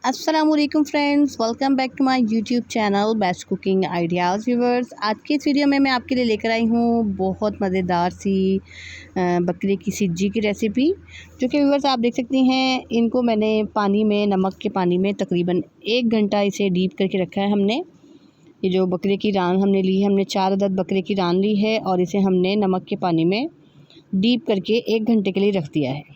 अस्सलाम वालेकुम friends, welcome back to my YouTube channel best cooking ideas. Viewers, आज के इस वीडियो में मैं आपके लिए लेकर आई हूँ बहुत मज़ेदार सी बकरे की सिज्जी की रेसिपी, जो कि व्यूवर्स आप देख सकती हैं। इनको मैंने पानी में, नमक के पानी में तकरीबन 1 घंटा इसे डीप करके रखा है हमने। ये जो बकरे की रान हमने ली है, हमने 4 अदद बकरे की रान ली है और इसे हमने नमक के पानी में डीप करके 1 घंटे के लिए रख दिया है।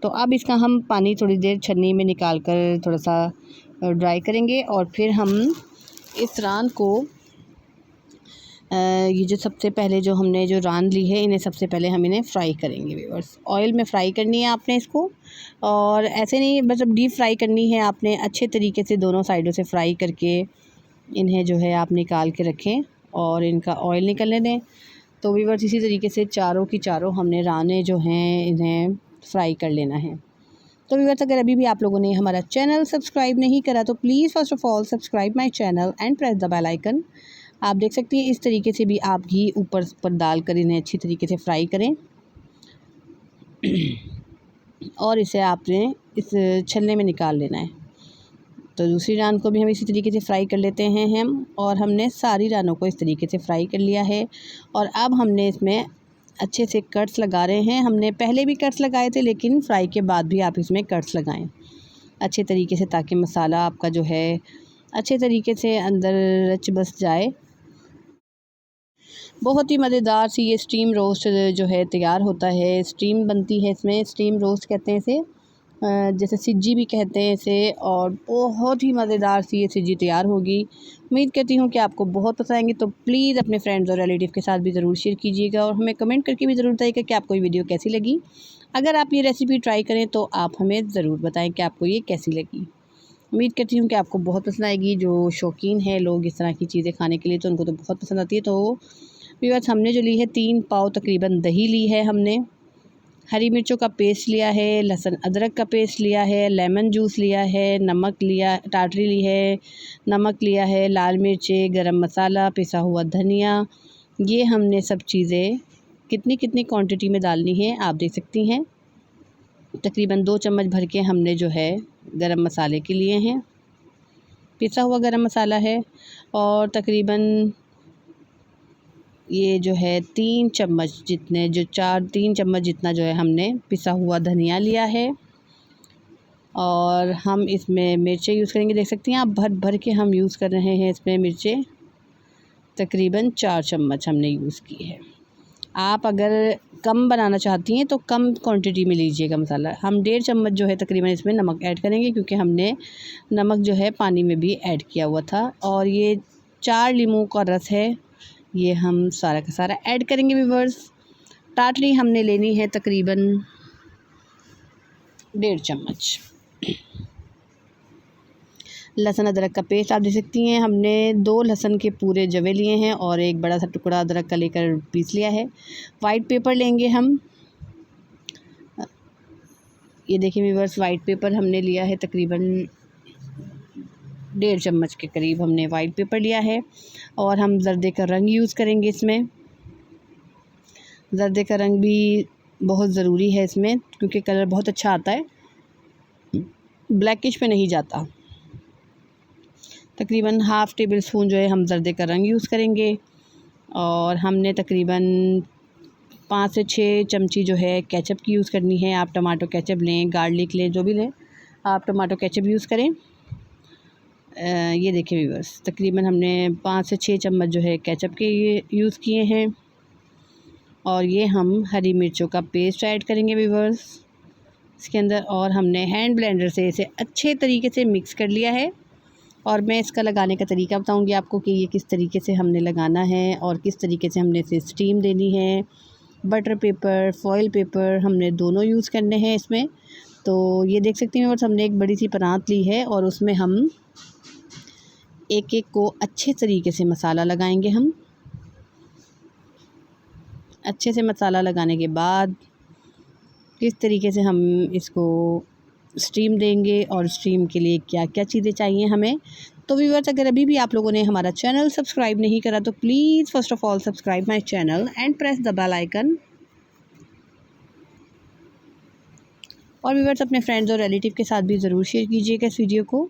तो अब इसका हम पानी थोड़ी देर छन्नी में निकाल कर थोड़ा सा ड्राई करेंगे और फिर हम इस रान को ये जो सबसे पहले जो हमने जो रान ली है, इन्हें सबसे पहले हम इन्हें फ्राई करेंगे व्यूअर्स। ऑयल में फ्राई करनी है आपने इसको, और ऐसे नहीं मतलब डीप फ्राई करनी है आपने। अच्छे तरीके से दोनों साइडों से फ्राई करके इन्हें जो है आप निकाल के रखें और इनका ऑयल निकलने दें। तो व्यूअर्स, इसी तरीके से चारों की चारों हमने रानें जो हैं इन्हें फ्राई कर लेना है। तो व्यूअर्स, अगर अभी भी आप लोगों ने हमारा चैनल सब्सक्राइब नहीं करा तो please first of all subscribe my channel and press the bell icon. आप देख सकती हैं इस तरीके से भी आप घी ऊपर पर डाल कर इन्हें अच्छी तरीके से फ्राई करें और इसे आपने इस छलने में निकाल लेना है। तो दूसरी रान को भी हम इसी तरीके से फ्राई कर लेते हैं हम, और हमने सारी रानों को इस तरीके से फ्राई कर लिया है। और अब हमने इसमें अच्छे से कट्स लगा रहे हैं। हमने पहले भी कट्स लगाए थे, लेकिन फ्राई के बाद भी आप इसमें कट्स लगाएं अच्छे तरीके से, ताकि मसाला आपका जो है अच्छे तरीके से अंदर रच बस जाए। बहुत ही मज़ेदार सी ये स्टीम रोस्ट जो है तैयार होता है। स्टीम बनती है इसमें, स्टीम रोस्ट कहते हैं इसे, जैसे सिज्जी भी कहते हैं इसे। और बहुत ही मज़ेदार सी ये सिज्जी तैयार होगी। उम्मीद करती हूँ कि आपको बहुत पसंद आएंगी। तो प्लीज़ अपने फ्रेंड्स और रिलेटिव के साथ भी ज़रूर शेयर कीजिएगा और हमें कमेंट करके भी ज़रूर बताइएगा कि आपको ये वीडियो कैसी लगी। अगर आप ये रेसिपी ट्राई करें तो आप हमें ज़रूर बताएं कि आपको ये कैसी लगी। उम्मीद करती हूँ कि आपको बहुत पसंद आएगी। जो शौकीन है लोग इस तरह की चीज़ें खाने के लिए, तो उनको तो बहुत पसंद आती है। तो व्यूअर्स, हमने जो ली है 3 पाव तकरीबन दही ली है हमने, हरी मिर्चों का पेस्ट लिया है, लहसुन अदरक का पेस्ट लिया है, लेमन जूस लिया है, नमक लिया, टाटरी ली है, नमक लिया है, लाल मिर्चें, गरम मसाला, पिसा हुआ धनिया। ये हमने सब चीज़ें कितनी कितनी क्वांटिटी में डालनी है आप देख सकती हैं। तकरीबन 2 चम्मच भर के हमने जो है गरम मसाले के लिए हैं, पिसा हुआ गरम मसाला है। और तकरीबन ये जो है 3 चम्मच जितने, जो 3 चम्मच जितना जो है हमने पिसा हुआ धनिया लिया है। और हम इसमें मिर्चें यूज़ करेंगे, देख सकती हैं आप, भर भर के हम यूज़ कर रहे हैं इसमें मिर्चें। तकरीबन 4 चम्मच हमने यूज़ की है। आप अगर कम बनाना चाहती हैं तो कम क्वांटिटी में लीजिएगा मसाला। हम 1.5 चम्मच जो है तकरीबन इसमें नमक ऐड करेंगे, क्योंकि हमने नमक जो है पानी में भी ऐड किया हुआ था। और ये 4 लीमू का रस है, ये हम सारा का सारा ऐड करेंगे व्यूअर्स। टाटरी हमने लेनी है तकरीबन 1.5 चम्मच। लहसुन अदरक का पेस्ट आप देख सकती हैं, हमने 2 लहसुन के पूरे जवे लिए हैं और एक बड़ा सा टुकड़ा अदरक का लेकर पीस लिया है। वाइट पेपर लेंगे हम, ये देखिए व्यूअर्स, वाइट पेपर हमने लिया है तकरीबन 1.5 चम्मच के करीब हमने वाइट पेपर लिया है। और हम जर्दे का रंग यूज़ करेंगे इसमें। जर्दे का रंग भी बहुत ज़रूरी है इसमें, क्योंकि कलर बहुत अच्छा आता है, ब्लैकिश में नहीं जाता। तकरीबन ½ टेबल स्पून जो है हम जर्दे का रंग यूज़ करेंगे। और हमने तकरीबन 5 से 6 चमची जो है केचप की यूज़ करनी है। आप टमाटो केचप लें, गार्लिक लें, जो भी लें, आप टमाटो केचप यूज़ करें। ये देखिए व्यूअर्स, तकरीबन हमने 5 से 6 चम्मच जो है केचप के ये यूज़ किए हैं। और ये हम हरी मिर्चों का पेस्ट ऐड करेंगे व्यूअर्स इसके अंदर। और हमने हैंड ब्लेंडर से इसे अच्छे तरीके से मिक्स कर लिया है। और मैं इसका लगाने का तरीका बताऊंगी आपको कि ये किस तरीके से हमने लगाना है और किस तरीके से हमने इसे स्टीम देनी है। बटर पेपर, फॉइल पेपर हमने दोनों यूज़ करने हैं इसमें। तो ये देख सकती हैं व्यूअर्स, हमने एक बड़ी सी परात ली है और उसमें हम एक एक को अच्छे तरीके से मसाला लगाएंगे हम। अच्छे से मसाला लगाने के बाद किस तरीके से हम इसको स्टीम देंगे और स्टीम के लिए क्या क्या चीज़ें चाहिए हमें। तो व्यूअर्स, अगर अभी भी आप लोगों ने हमारा चैनल सब्सक्राइब नहीं करा तो please first of all subscribe my channel and press the bell icon. और व्यूअर्स, अपने फ्रेंड्स और रिलेटिव के साथ भी ज़रूर शेयर कीजिएगा इस वीडियो को।